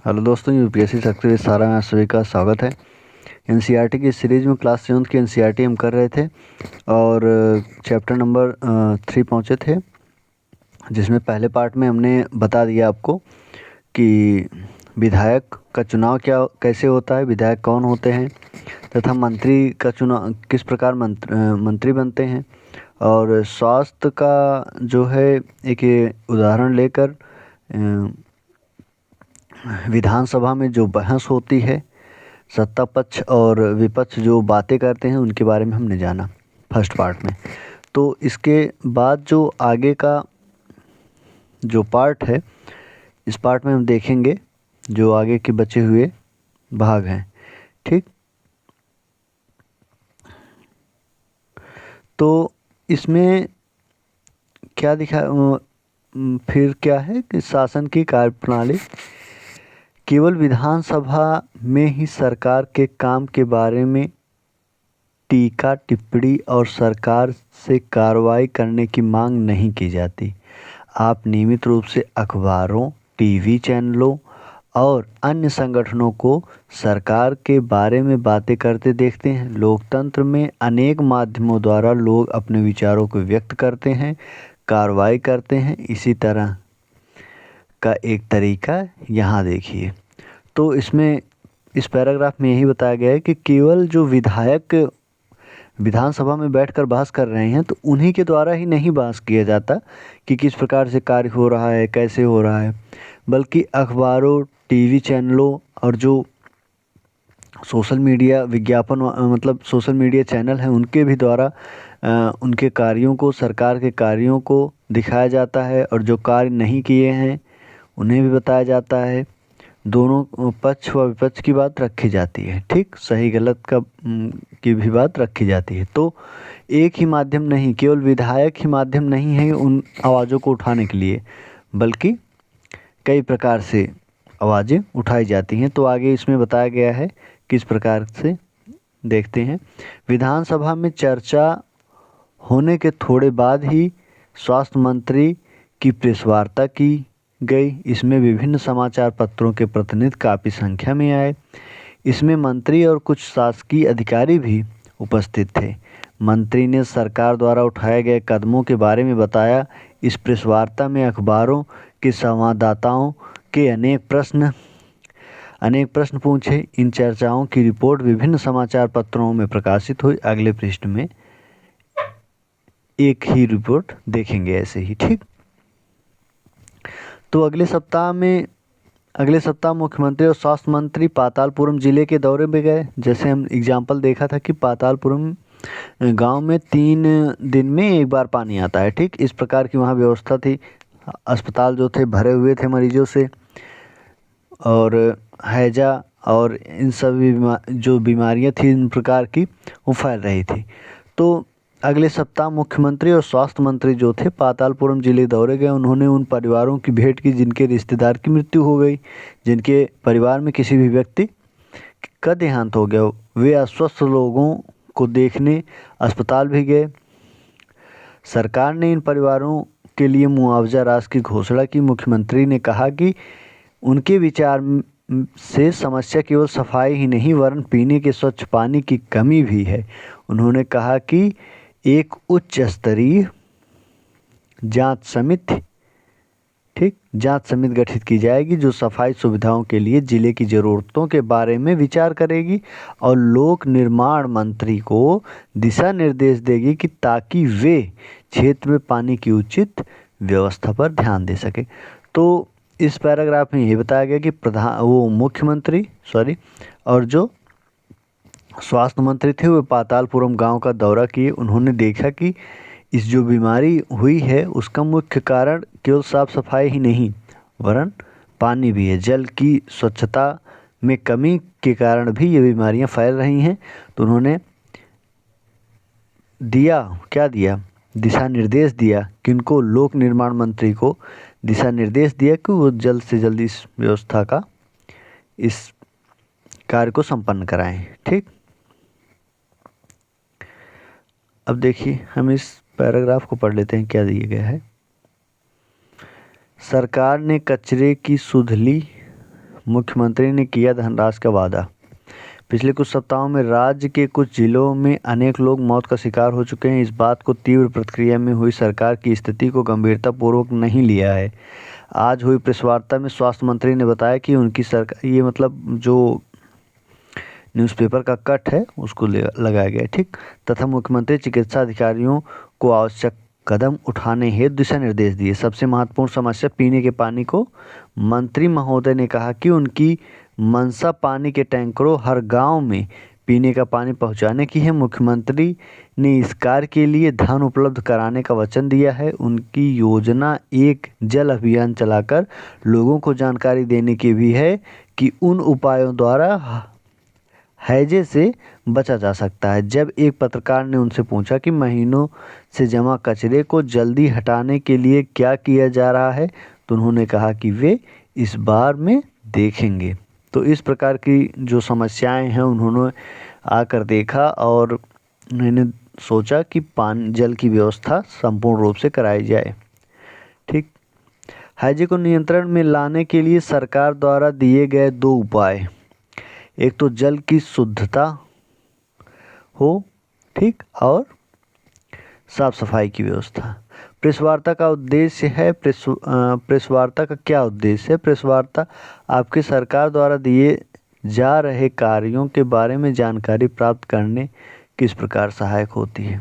Hello दोस्तों, UPSC success सारा में आप सभी का स्वागत है। एनसीईआरटी की सीरीज में क्लास 7 की एनसीईआरटी हम कर रहे थे और चैप्टर नंबर 3 पहुँचे थे, जिसमें पहले पार्ट में हमने बता दिया आपको कि विधायक का चुनाव कैसे होता है, विधायक कौन होते हैं तथा मंत्री का चुनाव किस प्रकार मंत्री बनते हैं। और स्वास्थ्य का जो है एक उदाहरण लेकर विधानसभा में जो बहस होती है, सत्ता पक्ष और विपक्ष जो बातें करते हैं, उनके बारे में हमने जाना फर्स्ट पार्ट में। तो इसके बाद जो आगे का जो पार्ट है, इस पार्ट में हम देखेंगे जो आगे के बचे हुए भाग हैं। ठीक, तो इसमें क्या फिर क्या है कि शासन की कार्यप्रणाली केवल विधानसभा में ही सरकार के काम के बारे में टीका टिप्पणी और सरकार से कार्रवाई करने की मांग नहीं की जाती। आप नियमित रूप से अखबारों, टीवी चैनलों और अन्य संगठनों को सरकार के बारे में बातें करते देखते हैं। लोकतंत्र में अनेक माध्यमों द्वारा लोग अपने विचारों को व्यक्त करते हैं, कार्रवाई करते हैं। इसी तरह का एक तरीका यहाँ देखिए। तो इसमें इस पैराग्राफ में यही बताया गया है कि केवल जो विधायक विधानसभा में बैठकर बहस कर रहे हैं, तो उन्हीं के द्वारा ही नहीं बहस किया जाता कि किस प्रकार से कार्य हो रहा है, कैसे हो रहा है, बल्कि अखबारों, टीवी चैनलों और जो सोशल मीडिया विज्ञापन मतलब सोशल मीडिया चैनल हैं, उनके भी द्वारा उनके कार्यों को, सरकार के कार्यों को दिखाया जाता है और जो कार्य नहीं किए हैं उन्हें भी बताया जाता है। दोनों पक्ष व विपक्ष की बात रखी जाती है। ठीक, सही गलत की भी बात रखी जाती है। तो एक ही माध्यम नहीं, केवल विधायक ही माध्यम नहीं है उन आवाज़ों को उठाने के लिए, बल्कि कई प्रकार से आवाज़ें उठाई जाती हैं। तो आगे इसमें बताया गया है किस प्रकार से, देखते हैं। विधानसभा में चर्चा होने के थोड़े बाद ही स्वास्थ्य मंत्री की प्रेस वार्ता की गई। इसमें विभिन्न समाचार पत्रों के प्रतिनिधि काफ़ी संख्या में आए। इसमें मंत्री और कुछ शासकीय अधिकारी भी उपस्थित थे। मंत्री ने सरकार द्वारा उठाए गए कदमों के बारे में बताया। इस प्रेस वार्ता में अखबारों के संवाददाताओं के अनेक प्रश्न पूछे। इन चर्चाओं की रिपोर्ट विभिन्न समाचार पत्रों में प्रकाशित हुई। अगले पृष्ठ में एक ही रिपोर्ट देखेंगे ऐसे ही। ठीक, तो अगले सप्ताह मुख्यमंत्री और स्वास्थ्य मंत्री पातालपुरम जिले के दौरे में गए। जैसे हम एग्जाम्पल देखा था कि पातालपुरम गांव में 3 दिन में एक बार पानी आता है। ठीक, इस प्रकार की वहाँ व्यवस्था थी। अस्पताल जो थे भरे हुए थे मरीजों से, और हैजा और इन सभी जो बीमारियाँ थी इन प्रकार की वो फैल रही थी। तो अगले सप्ताह मुख्यमंत्री और स्वास्थ्य मंत्री जो थे पातालपुरम जिले दौरे गए। उन्होंने उन परिवारों की भेंट की जिनके रिश्तेदार की मृत्यु हो गई, जिनके परिवार में किसी भी व्यक्ति का देहांत हो गया। वे अस्वस्थ लोगों को देखने अस्पताल भी गए। सरकार ने इन परिवारों के लिए मुआवजा राशि की घोषणा की। मुख्यमंत्री ने कहा कि उनके विचार से समस्या केवल सफाई ही नहीं वरन पीने के स्वच्छ पानी की कमी भी है। उन्होंने कहा कि एक उच्च स्तरीय जांच समिति गठित की जाएगी जो सफाई सुविधाओं के लिए जिले की ज़रूरतों के बारे में विचार करेगी और लोक निर्माण मंत्री को दिशा निर्देश देगी कि ताकि वे क्षेत्र में पानी की उचित व्यवस्था पर ध्यान दे सके। तो इस पैराग्राफ में ये बताया गया कि मुख्यमंत्री और जो स्वास्थ्य मंत्री थे वो पातालपुरम गांव का दौरा किए। उन्होंने देखा कि इस जो बीमारी हुई है उसका मुख्य कारण केवल साफ सफाई ही नहीं वरन पानी भी है। जल की स्वच्छता में कमी के कारण भी ये बीमारियां फैल रही हैं। तो उन्होंने दिशा निर्देश दिया किनको, लोक निर्माण मंत्री को दिशा निर्देश दिया कि वो जल्द से जल्द इस व्यवस्था का, इस कार्य को संपन्न कराएं। ठीक, अब देखिए हम इस पैराग्राफ को पढ़ लेते हैं क्या दिया गया है। सरकार ने कचरे की सुधली मुख्यमंत्री ने किया धनराशि का वादा। पिछले कुछ सप्ताहों में राज्य के कुछ जिलों में अनेक लोग मौत का शिकार हो चुके हैं। इस बात को तीव्र प्रतिक्रिया में हुई सरकार की स्थिति को गंभीरतापूर्वक नहीं लिया है। आज हुई प्रेस वार्ता में स्वास्थ्य मंत्री ने बताया कि उनकी सरकार, ये मतलब जो न्यूज़पेपर का कट है उसको लगाया गया, ठीक, तथा मुख्यमंत्री चिकित्सा अधिकारियों को आवश्यक कदम उठाने हेतु दिशा निर्देश दिए। सबसे महत्वपूर्ण समस्या पीने के पानी को मंत्री महोदय ने कहा कि उनकी मंशा पानी के टैंकरों हर गांव में पीने का पानी पहुंचाने की है। मुख्यमंत्री ने इस कार्य के लिए धन उपलब्ध कराने का वचन दिया है। उनकी योजना एक जल अभियान चलाकर लोगों को जानकारी देने की भी है कि उन उपायों द्वारा हैजे से बचा जा सकता है। जब एक पत्रकार ने उनसे पूछा कि महीनों से जमा कचरे को जल्दी हटाने के लिए क्या किया जा रहा है, तो उन्होंने कहा कि वे इस बार में देखेंगे। तो इस प्रकार की जो समस्याएं हैं उन्होंने आकर देखा और उन्होंने सोचा कि पानी जल की व्यवस्था संपूर्ण रूप से कराई जाए, ठीक। हैजे को नियंत्रण में लाने के लिए सरकार द्वारा दिए गए 2 उपाय, एक तो जल की शुद्धता हो, ठीक, और साफ सफाई की व्यवस्था। प्रेस वार्ता का उद्देश्य है प्रेस वार्ता का क्या उद्देश्य है? प्रेस वार्ता आपकी सरकार द्वारा दिए जा रहे कार्यों के बारे में जानकारी प्राप्त करने किस प्रकार सहायक होती है।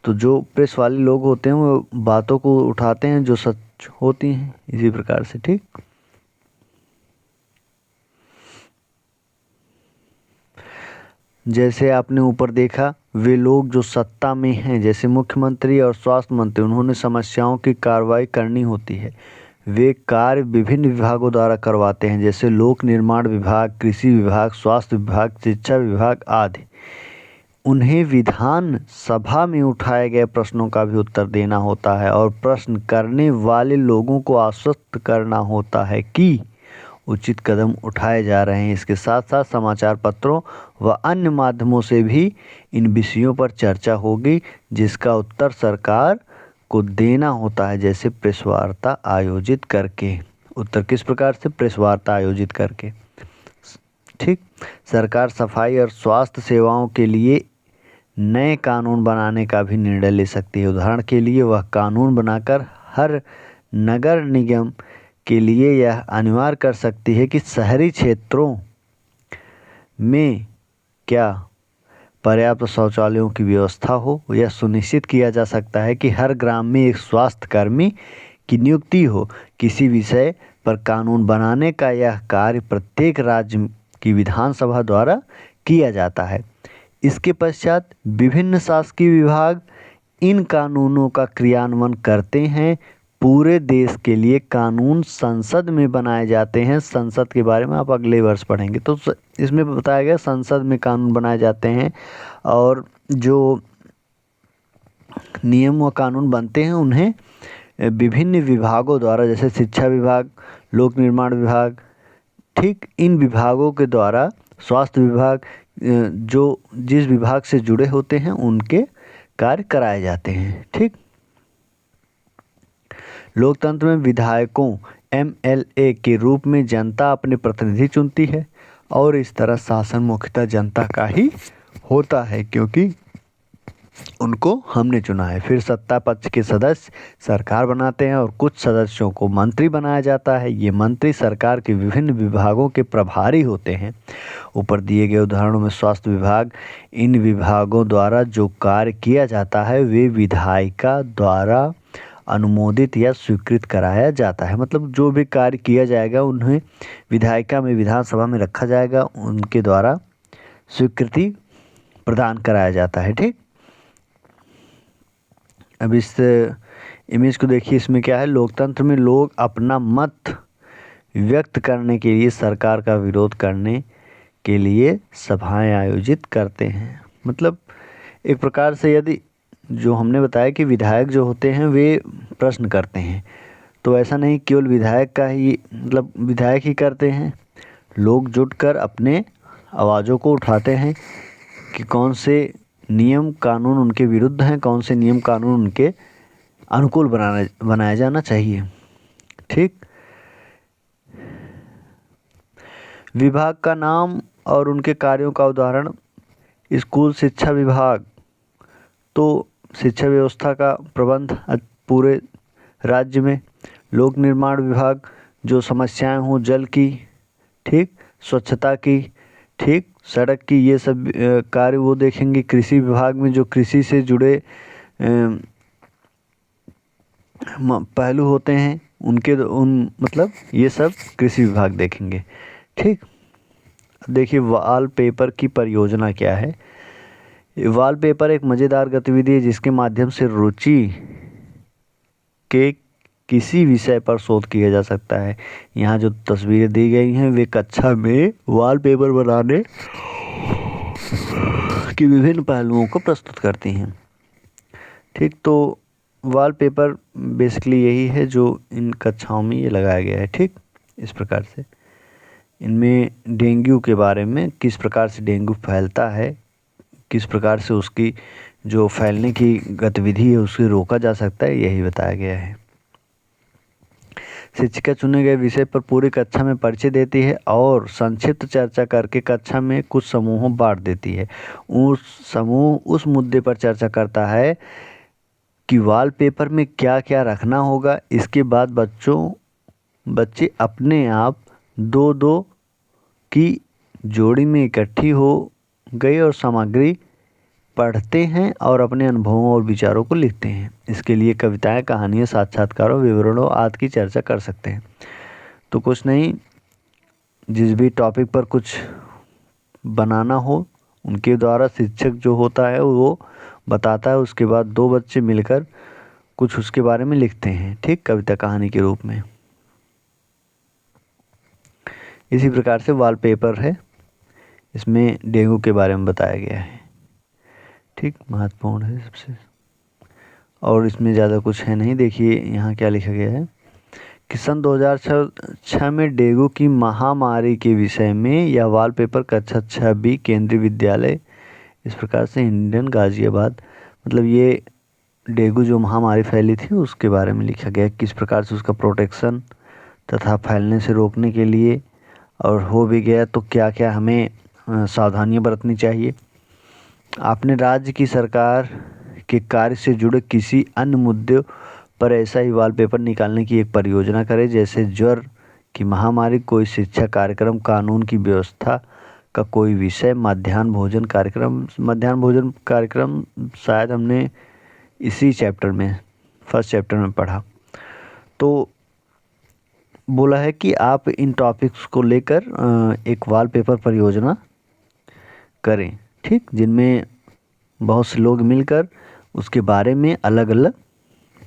तो जो प्रेस वाले लोग होते हैं वो बातों को उठाते हैं जो सच होती हैं, इसी प्रकार से, ठीक। जैसे आपने ऊपर देखा, वे लोग जो सत्ता में हैं जैसे मुख्यमंत्री और स्वास्थ्य मंत्री, उन्होंने समस्याओं की कार्रवाई करनी होती है। वे कार्य विभिन्न विभागों द्वारा करवाते हैं जैसे लोक निर्माण विभाग, कृषि विभाग, स्वास्थ्य विभाग, शिक्षा विभाग आदि। उन्हें विधान सभा में उठाए गए प्रश्नों का भी उत्तर देना होता है और प्रश्न करने वाले लोगों को आश्वस्त करना होता है कि उचित कदम उठाए जा रहे हैं। इसके साथ साथ समाचार पत्रों व अन्य माध्यमों से भी इन विषयों पर चर्चा होगी जिसका उत्तर सरकार को देना होता है, जैसे प्रेस वार्ता आयोजित करके। उत्तर किस प्रकार से? प्रेस वार्ता आयोजित करके, ठीक। सरकार सफाई और स्वास्थ्य सेवाओं के लिए नए कानून बनाने का भी निर्णय ले सकती है। उदाहरण के लिए वह कानून बनाकर हर नगर निगम के लिए यह अनिवार्य कर सकती है कि शहरी क्षेत्रों में क्या पर्याप्त शौचालयों की व्यवस्था हो। यह सुनिश्चित किया जा सकता है कि हर ग्राम में एक स्वास्थ्य कर्मी की नियुक्ति हो। किसी विषय पर कानून बनाने का यह कार्य प्रत्येक राज्य की विधानसभा द्वारा किया जाता है। इसके पश्चात विभिन्न शासकीय विभाग इन कानूनों का क्रियान्वयन करते हैं। पूरे देश के लिए कानून संसद में बनाए जाते हैं। संसद के बारे में आप अगले वर्ष पढ़ेंगे। तो इसमें बताया गया संसद में कानून बनाए जाते हैं और जो नियम व कानून बनते हैं उन्हें विभिन्न विभागों द्वारा, जैसे शिक्षा विभाग, लोक निर्माण विभाग, ठीक, इन विभागों के द्वारा, स्वास्थ्य विभाग, जो जिस विभाग से जुड़े होते हैं उनके कार्य कराए जाते हैं, ठीक। लोकतंत्र में विधायकों MLA के रूप में जनता अपने प्रतिनिधि चुनती है और इस तरह शासन मुख्यतः जनता का ही होता है क्योंकि उनको हमने चुना है। फिर सत्ता पक्ष के सदस्य सरकार बनाते हैं और कुछ सदस्यों को मंत्री बनाया जाता है। ये मंत्री सरकार के विभिन्न विभागों के प्रभारी होते हैं। ऊपर दिए गए उदाहरणों में स्वास्थ्य विभाग, इन विभागों द्वारा जो कार्य किया जाता है वे विधायिका द्वारा अनुमोदित या स्वीकृत कराया जाता है। मतलब जो भी कार्य किया जाएगा उन्हें विधायिका में, विधानसभा में रखा जाएगा, उनके द्वारा स्वीकृति प्रदान कराया जाता है, ठीक। अब इस इमेज को देखिए, इसमें क्या है, लोकतंत्र में लोग अपना मत व्यक्त करने के लिए सरकार का विरोध करने के लिए सभाएं आयोजित करते हैं। मतलब एक प्रकार से यदि जो हमने बताया कि विधायक जो होते हैं वे प्रश्न करते हैं, तो ऐसा नहीं केवल विधायक का ही, मतलब विधायक ही करते हैं, लोग जुटकर अपने आवाज़ों को उठाते हैं कि कौन से नियम कानून उनके विरुद्ध हैं, कौन से नियम कानून उनके अनुकूल बनाया जाना चाहिए, ठीक। विभाग का नाम और उनके कार्यों का उदाहरण, स्कूल शिक्षा विभाग तो शिक्षा व्यवस्था का प्रबंध पूरे राज्य में। लोक निर्माण विभाग जो समस्याएं हों जल की, ठीक, स्वच्छता की, ठीक, सड़क की, ये सब कार्य वो देखेंगे। कृषि विभाग में जो कृषि से जुड़े पहलू होते हैं उनके मतलब ये सब कृषि विभाग देखेंगे, ठीक। देखिए वॉलपेपर की परियोजना क्या है। वॉलपेपर एक मज़ेदार गतिविधि है जिसके माध्यम से रुचि के किसी विषय पर शोध किया जा सकता है। यहाँ जो तस्वीरें दी गई हैं वे कक्षा में वॉलपेपर बनाने की विभिन्न पहलुओं को प्रस्तुत करती हैं, ठीक। तो वॉलपेपर बेसिकली यही है जो इन कक्षाओं में ये लगाया गया है, ठीक। इस प्रकार से इनमें डेंगू के बारे में, किस प्रकार से डेंगू फैलता है, किस प्रकार से उसकी जो फैलने की गतिविधि है उसे रोका जा सकता है, यही बताया गया है। शिक्षिका चुने गए विषय पर पूरी कक्षा में परिचय देती है और संक्षिप्त चर्चा करके कक्षा में कुछ समूहों बांट देती है। उस समूह उस मुद्दे पर चर्चा करता है कि वॉलपेपर में क्या क्या रखना होगा। इसके बाद बच्चे अपने आप दो दो की जोड़ी में इकट्ठी हो गई और सामग्री पढ़ते हैं और अपने अनुभवों और विचारों को लिखते हैं। इसके लिए कविताएं, कहानियां, साक्षात्कारों, विवरणों आदि की चर्चा कर सकते हैं। तो कुछ नहीं, जिस भी टॉपिक पर कुछ बनाना हो उनके द्वारा शिक्षक जो होता है वो बताता है, उसके बाद दो बच्चे मिलकर कुछ उसके बारे में लिखते हैं, ठीक, कविता कहानी के रूप में। इसी प्रकार से वॉलपेपर है, इसमें डेंगू के बारे में बताया गया है, ठीक, महत्वपूर्ण है सबसे। और इसमें ज़्यादा कुछ है नहीं। देखिए यहाँ क्या लिखा गया है कि सन 2006 में डेंगू की महामारी के विषय में यह वॉलपेपर कक्षा 6B केंद्रीय विद्यालय, इस प्रकार से इंडियन गाजियाबाद, मतलब ये डेंगू जो महामारी फैली थी उसके बारे में लिखा गया, किस प्रकार से उसका प्रोटेक्शन तथा फैलने से रोकने के लिए, और हो भी गया तो क्या क्या हमें सावधानियां बरतनी चाहिए। आपने राज्य की सरकार के कार्य से जुड़े किसी अन्य मुद्दे पर ऐसा ही वॉलपेपर निकालने की एक परियोजना करें, जैसे ज्वर की महामारी, कोई शिक्षा कार्यक्रम, कानून की व्यवस्था का कोई विषय, मध्याह्न भोजन कार्यक्रम। मध्याह्न भोजन कार्यक्रम शायद हमने इसी चैप्टर में, फर्स्ट चैप्टर में पढ़ा। तो बोला है कि आप इन टॉपिक्स को लेकर एक वॉलपेपर परियोजना करें, ठीक, जिनमें बहुत से लोग मिलकर उसके बारे में अलग अलग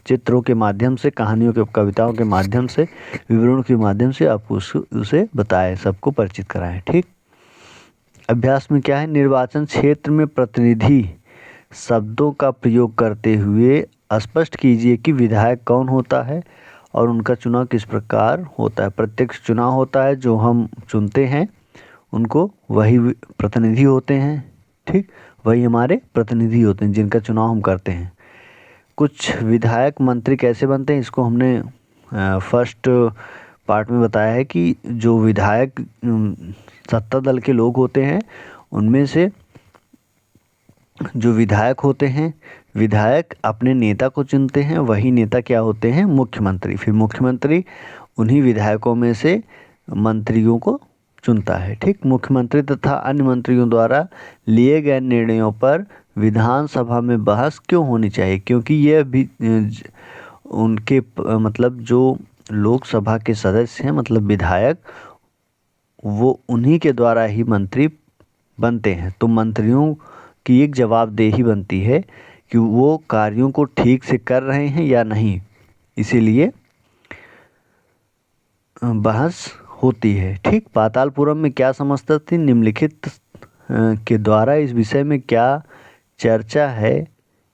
चित्रों के माध्यम से, कहानियों के, कविताओं के माध्यम से, विवरणों के माध्यम से आप उसे बताएं, सबको परिचित कराएं, ठीक। अभ्यास में क्या है, निर्वाचन क्षेत्र में प्रतिनिधि शब्दों का प्रयोग करते हुए स्पष्ट कीजिए कि विधायक कौन होता है और उनका चुनाव किस प्रकार होता है। प्रत्यक्ष चुनाव होता है, जो हम चुनते हैं उनको वही प्रतिनिधि होते हैं, ठीक, वही हमारे प्रतिनिधि होते हैं जिनका चुनाव हम करते हैं। कुछ विधायक मंत्री कैसे बनते हैं, इसको हमने फर्स्ट पार्ट में बताया है कि जो विधायक सत्ता दल के लोग होते हैं उनमें से जो विधायक होते हैं, विधायक अपने नेता को चुनते हैं, वही नेता क्या होते हैं, मुख्यमंत्री। फिर मुख्यमंत्री उन्हीं विधायकों में से मंत्रियों को चुनता है, ठीक। मुख्यमंत्री तथा अन्य मंत्रियों द्वारा लिए गए निर्णयों पर विधानसभा में बहस क्यों होनी चाहिए, क्योंकि यह भी उनके मतलब जो लोकसभा के सदस्य हैं, मतलब विधायक, वो उन्हीं के द्वारा ही मंत्री बनते हैं। तो मंत्रियों की एक जवाबदेही बनती है कि वो कार्यों को ठीक से कर रहे हैं या नहीं, इसीलिए बहस होती है, ठीक। पातालपुरम में क्या समस्या थी, निम्नलिखित के द्वारा इस विषय में क्या चर्चा है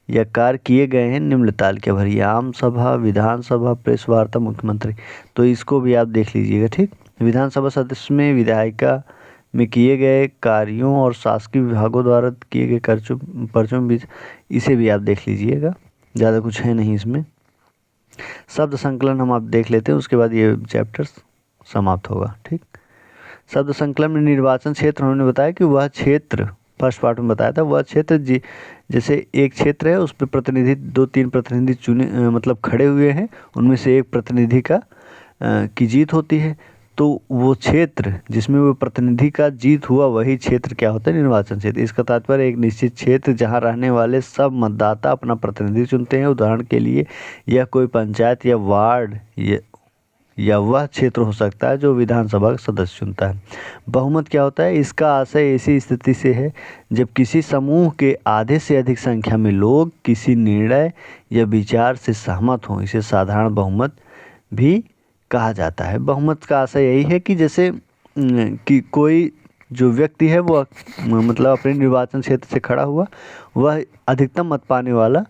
या कार्य किए गए हैं, निम्न तालिका भरिए। आम सभा, विधानसभा, प्रेस वार्ता, मुख्यमंत्री, तो इसको भी आप देख लीजिएगा, ठीक। विधानसभा सदस्य में विधायिका में किए गए कार्यों और शासकीय विभागों द्वारा किए गए पर्चों बीच, इसे भी आप देख लीजिएगा, ज़्यादा कुछ है नहीं इसमें। शब्द संकलन हम आप देख लेते हैं, उसके बाद ये चैप्टर समाप्त होगा, ठीक। शब्द संकलन में निर्वाचन क्षेत्र उन्होंने बताया कि वह क्षेत्र, फर्स्ट पार्ट में बताया था, वह क्षेत्र जैसे एक क्षेत्र है उस पर प्रतिनिधि 2-3 प्रतिनिधि चुने मतलब खड़े हुए हैं, उनमें से एक प्रतिनिधि की जीत होती है। तो वो क्षेत्र जिसमें वो प्रतिनिधि का जीत हुआ वही क्षेत्र क्या होता है, निर्वाचन क्षेत्र। इसका तात्पर्य एक निश्चित क्षेत्र जहां रहने वाले सब मतदाता अपना प्रतिनिधि चुनते हैं। उदाहरण के लिए यह कोई पंचायत या वार्ड या वह क्षेत्र हो सकता है जो विधानसभा का सदस्य चुनता है। बहुमत क्या होता है, इसका आशय ऐसी स्थिति से है जब किसी समूह के आधे से अधिक संख्या में लोग किसी निर्णय या विचार से सहमत हों, इसे साधारण बहुमत भी कहा जाता है। बहुमत का आशय यही है कि जैसे कि कोई जो व्यक्ति है वो मतलब अपने निर्वाचन क्षेत्र से खड़ा हुआ, वह अधिकतम मत पाने वाला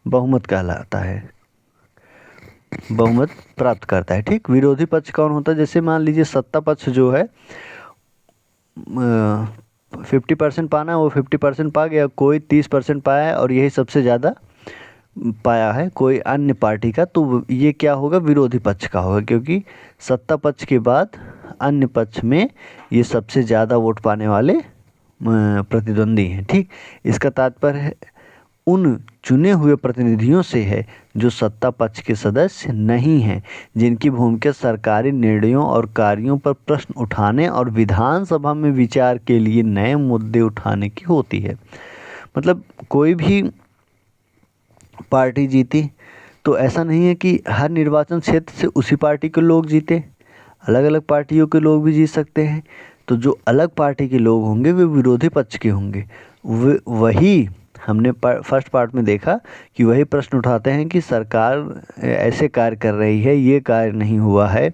बहुमत कहलाता है, बहुमत प्राप्त करता है। ठीक, विरोधी पक्ष कौन होता है, जैसे मान लीजिए सत्ता पक्ष जो है 50% पाना है, वो 50% पा गया, कोई 30% पाया है और यही सबसे ज़्यादा पाया है कोई अन्य पार्टी का, तो ये क्या होगा, विरोधी पक्ष का होगा, क्योंकि सत्ता पक्ष के बाद अन्य पक्ष में ये सबसे ज़्यादा वोट पाने वाले प्रतिद्वंदी हैं। ठीक, इसका तात्पर्य उन चुने हुए प्रतिनिधियों से है जो सत्ता पक्ष के सदस्य नहीं हैं, जिनकी भूमिका सरकारी निर्णयों और कार्यों पर प्रश्न उठाने और विधानसभा में विचार के लिए नए मुद्दे उठाने की होती है। मतलब कोई भी पार्टी जीती तो ऐसा नहीं है कि हर निर्वाचन क्षेत्र से उसी पार्टी के लोग जीते, अलग अलग पार्टियों के लोग भी जीत सकते हैं। तो जो अलग पार्टी के लोग होंगे वे विरोधी पक्ष के होंगे, वही हमने फर्स्ट पार्ट में देखा कि वही प्रश्न उठाते हैं कि सरकार ऐसे कार्य कर रही है, ये कार्य नहीं हुआ है,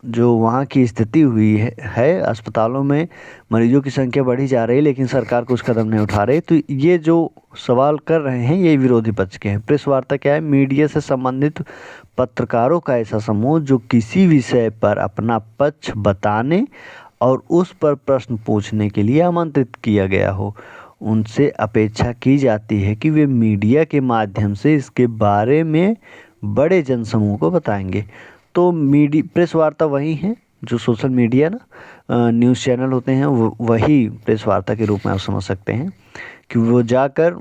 जो वहाँ की स्थिति हुई है अस्पतालों में मरीजों की संख्या बढ़ी जा रही है लेकिन सरकार कुछ कदम नहीं उठा रही। तो ये जो सवाल कर रहे हैं ये विरोधी पक्ष के हैं। प्रेस वार्ता क्या है, मीडिया से संबंधित पत्रकारों का ऐसा समूह जो किसी विषय पर अपना पक्ष बताने और उस पर प्रश्न पूछने के लिए आमंत्रित किया गया हो। उनसे अपेक्षा की जाती है कि वे मीडिया के माध्यम से इसके बारे में बड़े जनसमूह को बताएंगे। तो प्रेस वार्ता वही है जो सोशल मीडिया ना न्यूज़ चैनल होते हैं, वही प्रेस वार्ता के रूप में आप समझ सकते हैं कि वो जाकर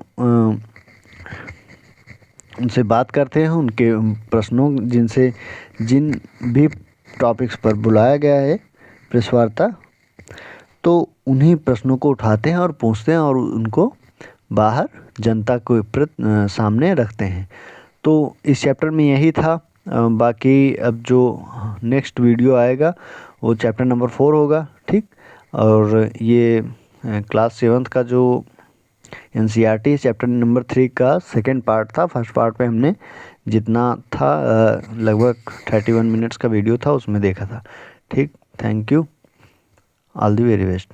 उनसे बात करते हैं, उनके प्रश्नों जिन भी टॉपिक्स पर बुलाया गया है प्रेस वार्ता, तो उन्हीं प्रश्नों को उठाते हैं और पूछते हैं और उनको बाहर जनता को सामने रखते हैं। तो इस चैप्टर में यही था। बाकी अब जो नेक्स्ट वीडियो आएगा वो चैप्टर नंबर 4 होगा। ठीक, और ये क्लास 7th का जो NCERT चैप्टर नंबर 3 का सेकंड पार्ट था। फर्स्ट पार्ट में हमने जितना था लगभग 31 मिनट्स का वीडियो था उसमें देखा था। ठीक, thank you, all the very best.